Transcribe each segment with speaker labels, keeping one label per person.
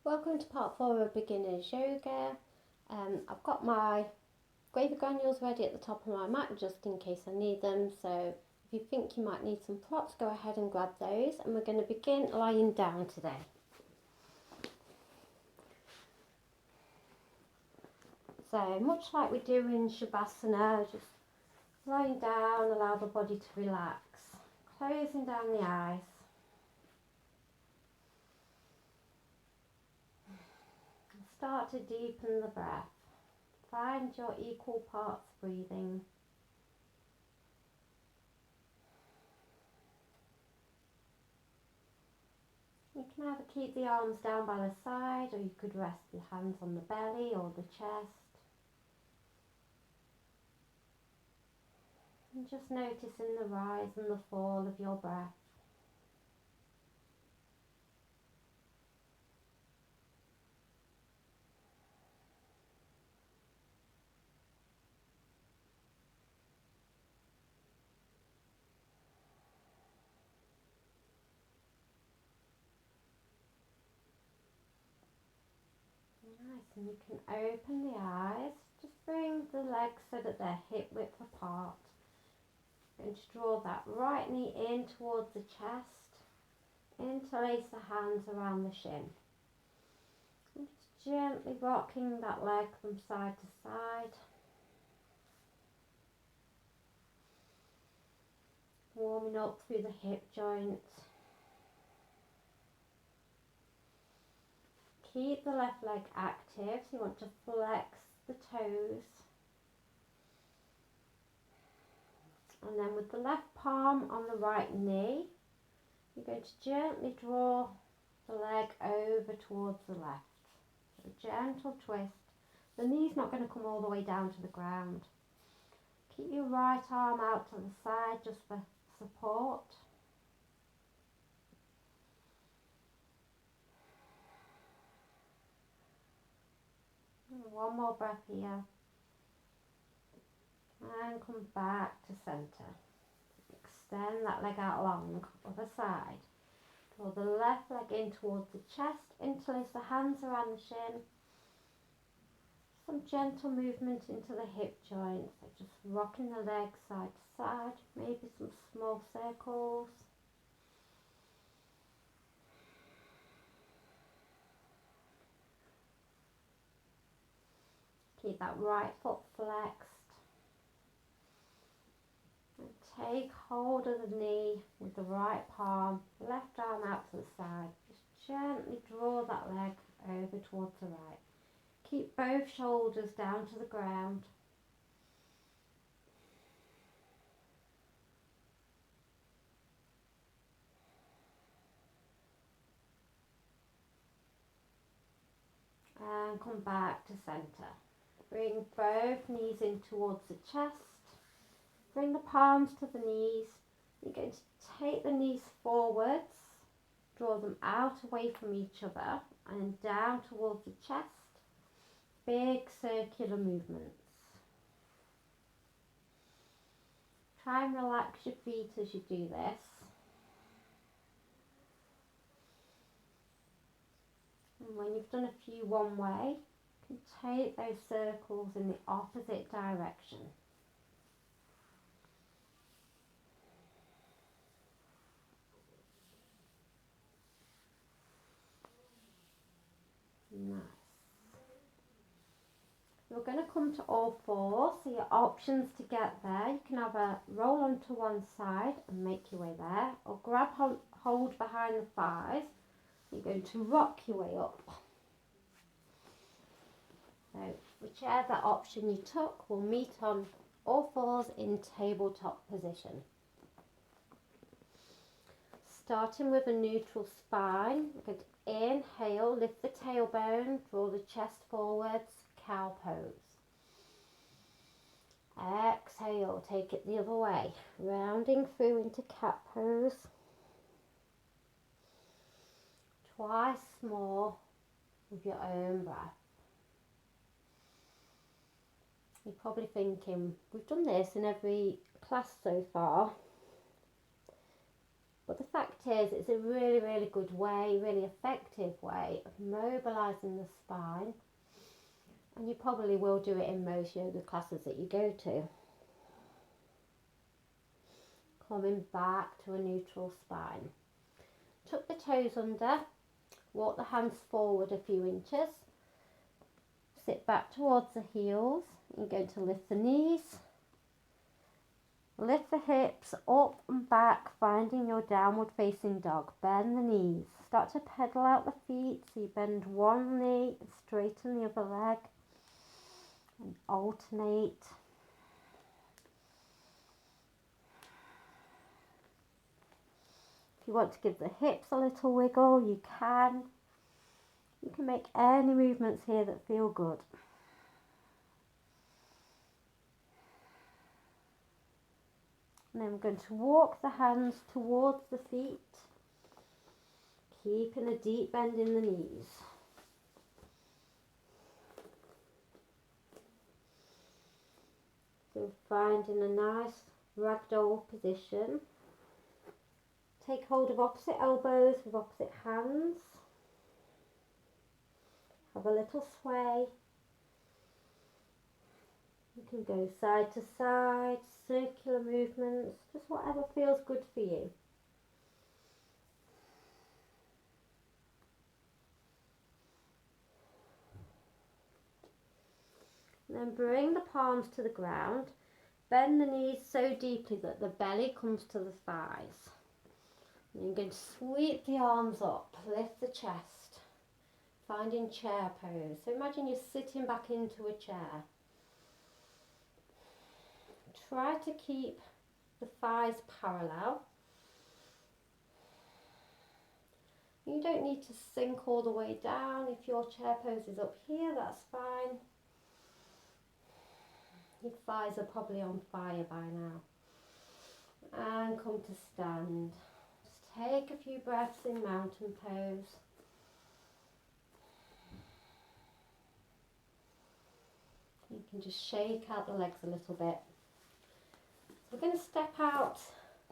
Speaker 1: Welcome to part 4 of beginners yoga. I've got my gravy granules ready at the top of my mat just in case I need them, so if you think you might need some props, go ahead and grab those, and we're going to begin lying down today. So much like we do in Shavasana, just lying down, allow the body to relax, closing down the eyes. Start to deepen the breath. Find your equal parts breathing. You can either keep the arms down by the side, or you could rest your hands on the belly or the chest. And just noticing the rise and the fall of your breath. Nice, and you can open the eyes. Just bring the legs so that they're hip width apart. Going to draw that right knee in towards the chest. Interlace the hands around the shin. And just gently rocking that leg from side to side. Warming up through the hip joint. Keep the left leg active, so you want to flex the toes. And then with the left palm on the right knee, you're going to gently draw the leg over towards the left. So a gentle twist. The knee's not going to come all the way down to the ground. Keep your right arm out to the side just for support. One more breath here. And come back to centre. Extend that leg out long, other side. Draw the left leg in towards the chest, interlace the hands around the shin. Some gentle movement into the hip joint, so just rocking the legs side to side, maybe some small circles. Keep that right foot flexed. And take hold of the knee with the right palm, left arm out to the side. Just gently draw that leg over towards the right. Keep both shoulders down to the ground. And come back to centre. Bring both knees in towards the chest. Bring the palms to the knees. You're going to take the knees forwards, draw them out away from each other and down towards the chest. Big circular movements. Try and relax your feet as you do this. And when you've done a few one way, you can take those circles in the opposite direction. Nice. We're going to come to all fours, so your options to get there, you can either roll onto one side and make your way there, or grab hold behind the thighs. You're going to rock your way up. So whichever option you took will meet on all fours in tabletop position. Starting with a neutral spine, we're going to inhale, lift the tailbone, draw the chest forwards, cow pose. Exhale, take it the other way, rounding through into cat pose. Twice more with your own breath. You're probably thinking, we've done this in every class so far. But the fact is, it's a really, really good way, really effective way of mobilising the spine. And you probably will do it in most yoga classes that you go to. Coming back to a neutral spine. Tuck the toes under, walk the hands forward a few inches. Sit back towards the heels. You're going to lift the knees. Lift the hips up and back, finding your downward facing dog. Bend the knees. Start to pedal out the feet, so you bend one knee and straighten the other leg. And alternate. If you want to give the hips a little wiggle, you can. You can make any movements here that feel good. And then we're going to walk the hands towards the feet, keeping a deep bend in the knees. So finding a nice ragdoll position. Take hold of opposite elbows with opposite hands. Have a little sway. You can go side to side, circular movements, just whatever feels good for you. And then bring the palms to the ground. Bend the knees so deeply that the belly comes to the thighs. And you're going to sweep the arms up, lift the chest, finding chair pose. So imagine you're sitting back into a chair. Try to keep the thighs parallel. You don't need to sink all the way down. If your chair pose is up here, that's fine. Your thighs are probably on fire by now. And come to stand. Just take a few breaths in mountain pose. You can just shake out the legs a little bit. So we're going to step out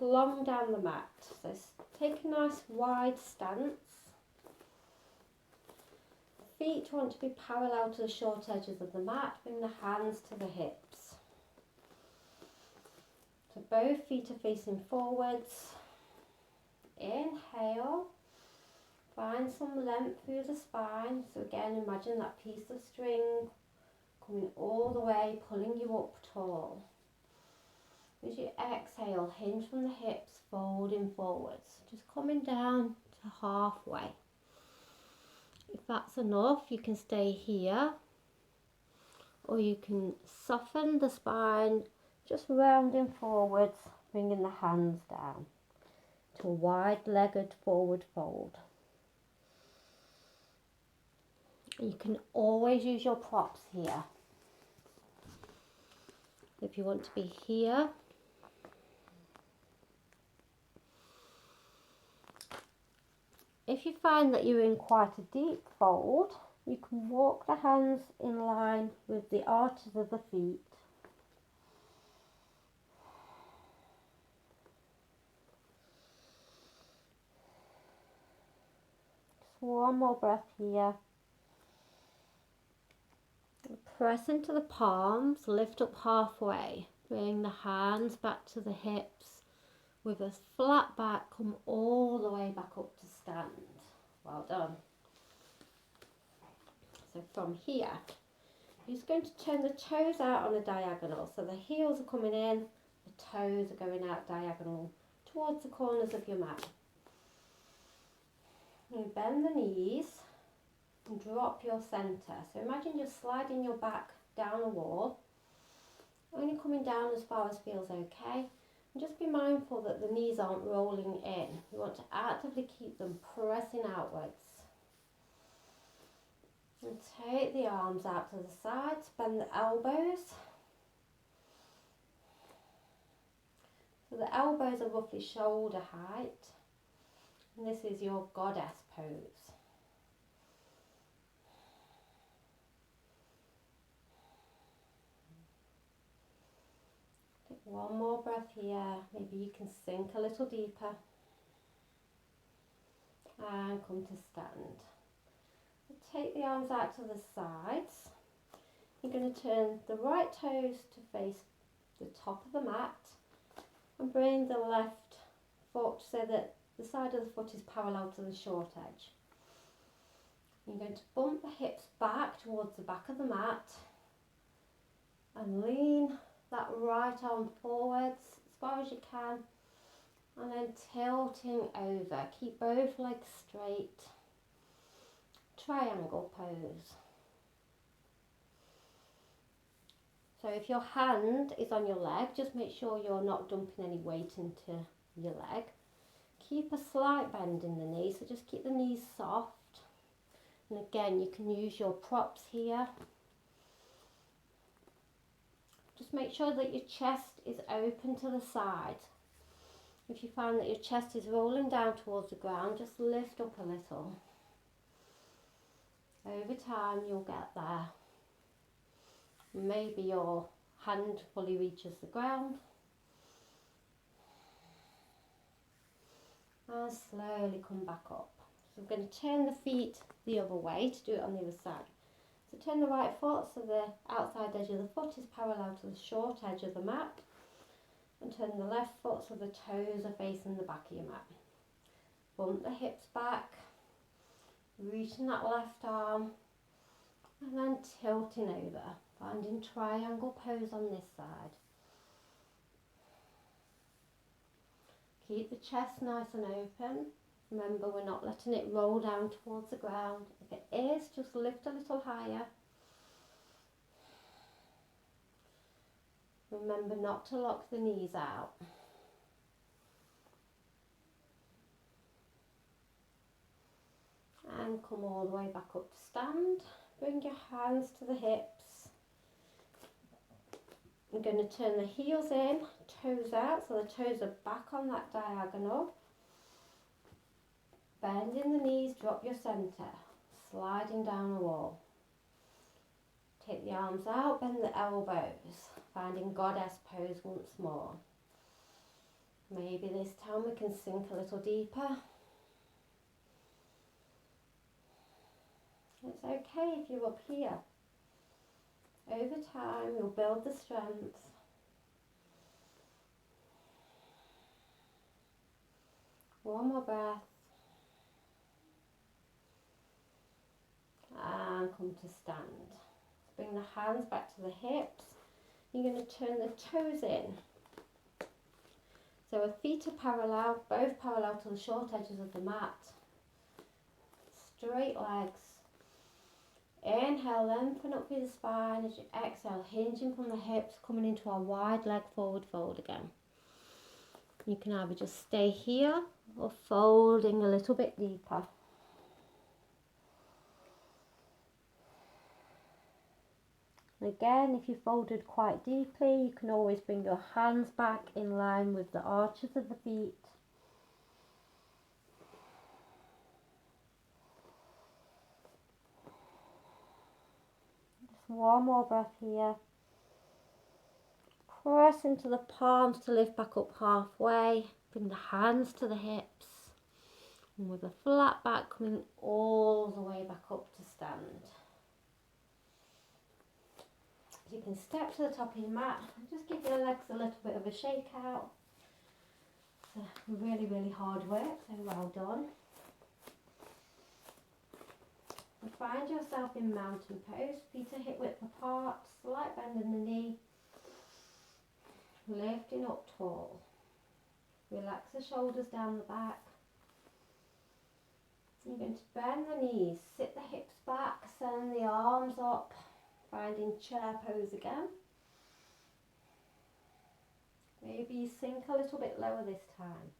Speaker 1: long down the mat. So take a nice wide stance. Feet want to be parallel to the short edges of the mat. Bring the hands to the hips. So both feet are facing forwards. Inhale. Find some length through the spine. So again, imagine that piece of string coming all the way, pulling you up tall. As you exhale, hinge from the hips, folding forwards. Just coming down to halfway. If that's enough, you can stay here. Or you can soften the spine, just rounding forwards, bringing the hands down to a wide-legged forward fold. You can always use your props here. If you want to be here, if you find that you're in quite a deep fold, you can walk the hands in line with the arches of the feet. Just one more breath here. Press into the palms, lift up halfway. Bring the hands back to the hips. With a flat back, come all the way back up to stand. Well done. So from here, you're just going to turn the toes out on a diagonal. So the heels are coming in, the toes are going out diagonal towards the corners of your mat. You bend the knees and drop your centre. So imagine you're sliding your back down a wall, only coming down as far as feels okay. And just be mindful that the knees aren't rolling in. You want to actively keep them pressing outwards. And take the arms out to the sides, bend the elbows. So the elbows are roughly shoulder height. And this is your goddess pose. Take one more breath here. Maybe you can sink a little deeper. and come to stand. Take the arms out to the sides. You're going to turn the right toes to face the top of the mat and bring the left foot so that the side of the foot is parallel to the short edge. You're going to bump the hips back towards the back of the mat and lean that right arm forwards as far as you can and then tilting over. Keep both legs straight. Triangle pose. So if your hand is on your leg, just make sure you're not dumping any weight into your leg. Keep a slight bend in the knee, so just keep the knees soft. And again, you can use your props here. Just make sure that your chest is open to the side. If you find that your chest is rolling down towards the ground, just lift up a little. Over time, you'll get there. Maybe your hand fully reaches the ground. And slowly come back up. So we're going to turn the feet the other way to do it on the other side. So turn the right foot so the outside edge of the foot is parallel to the short edge of the mat. And turn the left foot so the toes are facing the back of your mat. Bump the hips back. Reaching that left arm. And then tilting over. Finding triangle pose on this side. Keep the chest nice and open. Remember, we're not letting it roll down towards the ground. If it is, just lift a little higher. Remember not to lock the knees out. And come all the way back up to stand. Bring your hands to the hips. I'm going to turn the heels in, toes out, so the toes are back on that diagonal. Bending the knees, drop your centre, sliding down the wall. Take the arms out, bend the elbows, finding goddess pose once more. Maybe this time we can sink a little deeper. It's okay if you're up here. Over time, you'll build the strength. One more breath. And come to stand. Bring the hands back to the hips. You're going to turn the toes in. So our feet are parallel, both parallel to the short edges of the mat. Straight legs. Inhale, lengthen up through the spine as you exhale, hinging from the hips, coming into our wide leg forward fold again. You can either just stay here or folding a little bit deeper. Again, if you folded quite deeply, you can always bring your hands back in line with the arches of the feet. Just one more breath here. Press into the palms to lift back up halfway. Bring the hands to the hips. And with a flat back, coming all the way back up to stand. You can step to the top of your mat and just give your legs a little bit of a shake out. It's really, really hard work, so well done. And find yourself in mountain pose, feet are hip width apart, slight bend in the knee, lifting up tall. Relax the shoulders down the back. You're going to bend the knees, sit the hips back, send the arms up. Finding chair pose again. Maybe you sink a little bit lower this time.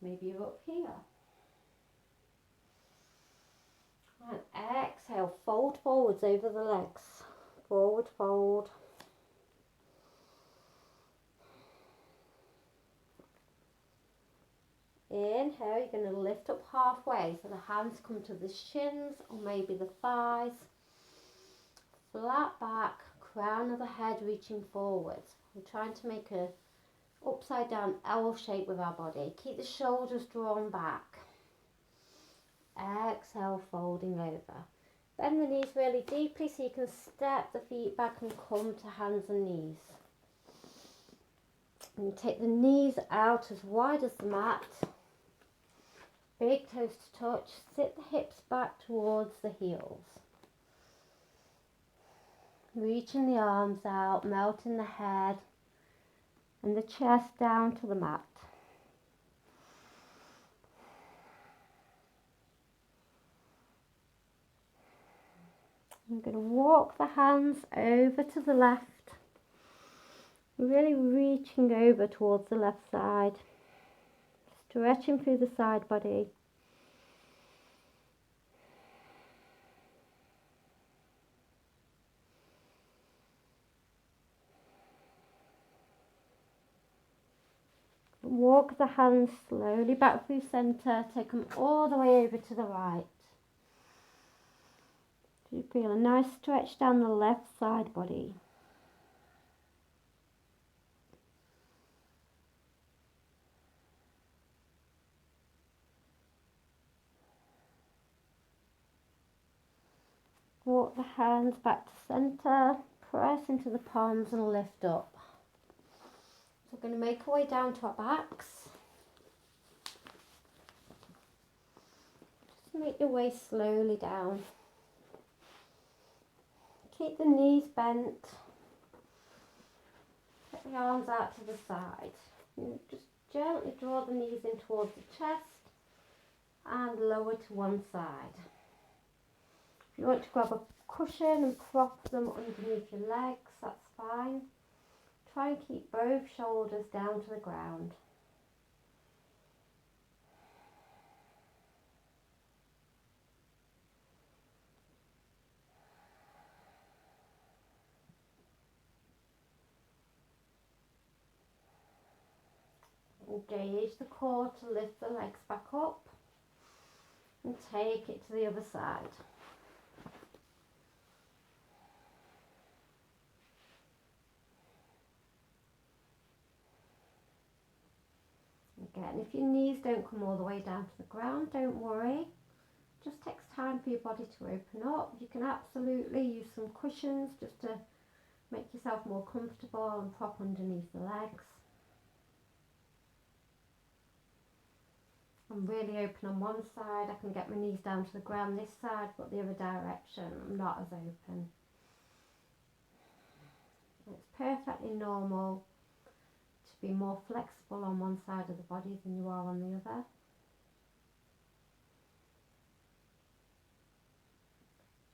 Speaker 1: Maybe you're up here. And exhale, fold forwards over the legs. Forward fold. Inhale, you're going to lift up halfway so the hands come to the shins or maybe the thighs. Flat back, crown of the head reaching forwards. We're trying to make a upside down L shape with our body. Keep the shoulders drawn back. Exhale, folding over. Bend the knees really deeply so you can step the feet back and come to hands and knees. And you take the knees out as wide as the mat. Big toes to touch. Sit the hips back towards the heels. Reaching the arms out, melting the head and the chest down to the mat. I'm going to walk the hands over to the left, really reaching over towards the left side, stretching through the side body. Walk the hands slowly back through centre, take them all the way over to the right. So you feel a nice stretch down the left side body. Walk the hands back to centre, press into the palms and lift up. So we're going to make our way down to our backs. Just make your way slowly down. Keep the knees bent. Take the arms out to the side. And just gently draw the knees in towards the chest and lower to one side. If you want to grab a cushion and prop them underneath your legs, that's fine. Try and keep both shoulders down to the ground. Engage the core to lift the legs back up and take it to the other side. Again, if your knees don't come all the way down to the ground, don't worry. It just takes time for your body to open up. You can absolutely use some cushions just to make yourself more comfortable and prop underneath the legs. I'm really open on one side. I can get my knees down to the ground this side, but the other direction I'm not as open. It's perfectly normal to be more flexible on one side of the body than you are on the other.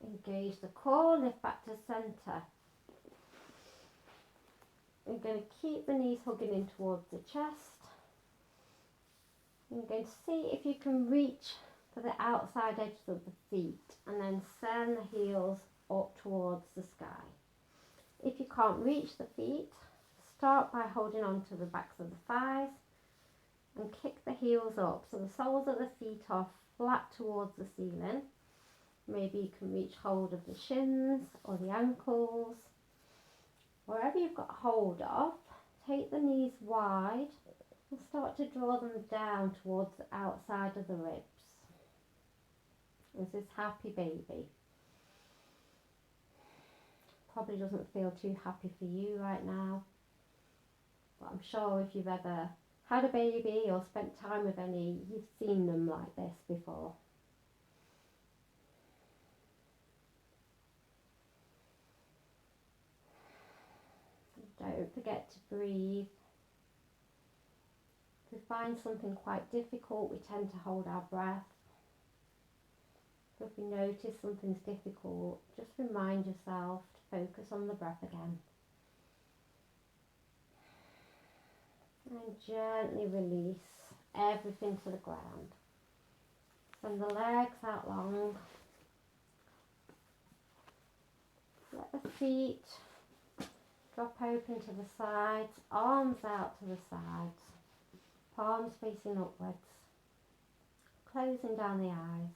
Speaker 1: Engage the core, lift back to centre. You're going to keep the knees hugging in towards the chest. You're going to see if you can reach for the outside edges of the feet and then send the heels up towards the sky. If you can't reach the feet, start by holding on to the backs of the thighs and kick the heels up so the soles of the feet are flat towards the ceiling. Maybe you can reach hold of the shins or the ankles. Wherever you've got hold of, take the knees wide and start to draw them down towards the outside of the ribs. This is happy baby. Probably doesn't feel too happy for you right now, but I'm sure if you've ever had a baby or spent time with any, you've seen them like this before. Don't forget to breathe. If we find something quite difficult, we tend to hold our breath. If we notice something's difficult, just remind yourself to focus on the breath again. And gently release everything to the ground. Send the legs out long. Let the feet drop open to the sides, arms out to the sides, palms facing upwards, closing down the eyes.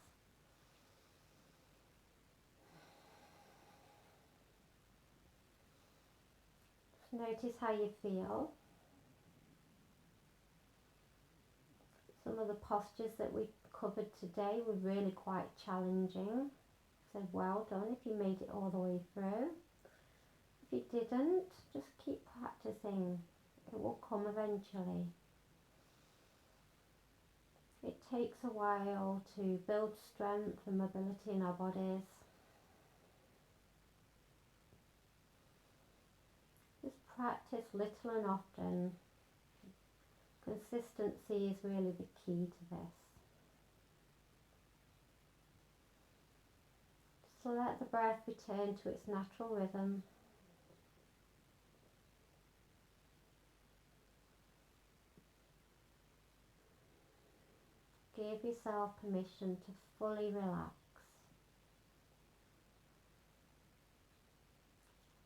Speaker 1: Just notice how you feel. Some of the postures that we covered today were really quite challenging. So well done if you made it all the way through. If you didn't, just keep practicing. It will come eventually. It takes a while to build strength and mobility in our bodies. Just practice little and often. Consistency is really the key to this. So let the breath return to its natural rhythm. Give yourself permission to fully relax.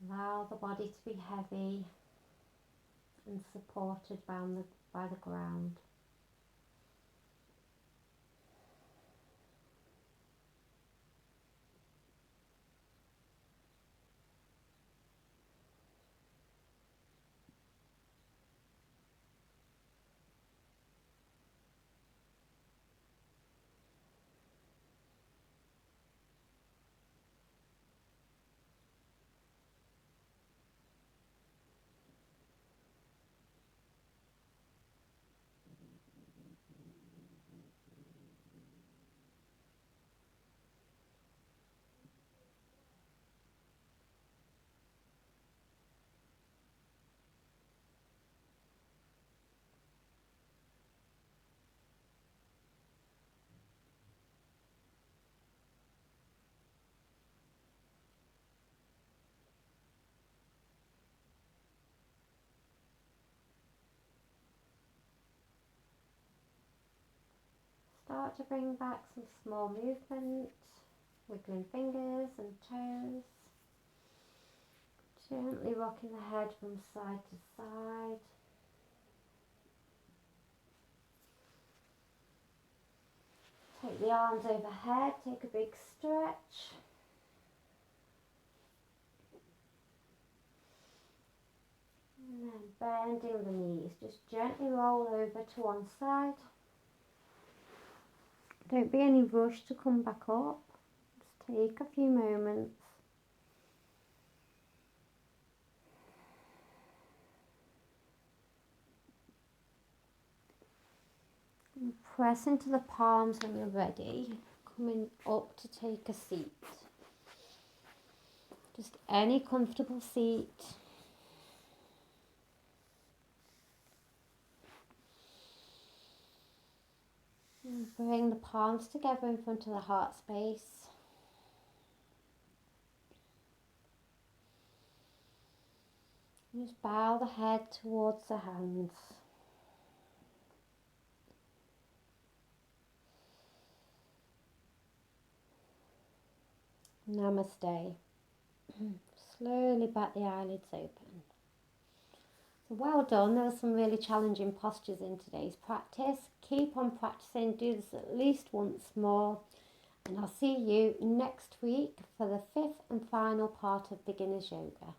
Speaker 1: Allow the body to be heavy and supported by the ground. Start to bring back some small movement, wiggling fingers and toes. Gently rocking the head from side to side. Take the arms overhead, take a big stretch. And then bending the knees, just gently roll over to one side. Don't be any rush to come back up. Just take a few moments. And press into the palms when you're ready. Coming up to take a seat. Just any comfortable seat. And bring the palms together in front of the heart space. And just bow the head towards the hands. Namaste. Slowly back the eyelids open. So well done. There were some really challenging postures in today's practice. Keep on practicing. Do this at least once more. And I'll see you next week for the 5th and final part of Beginner's Yoga.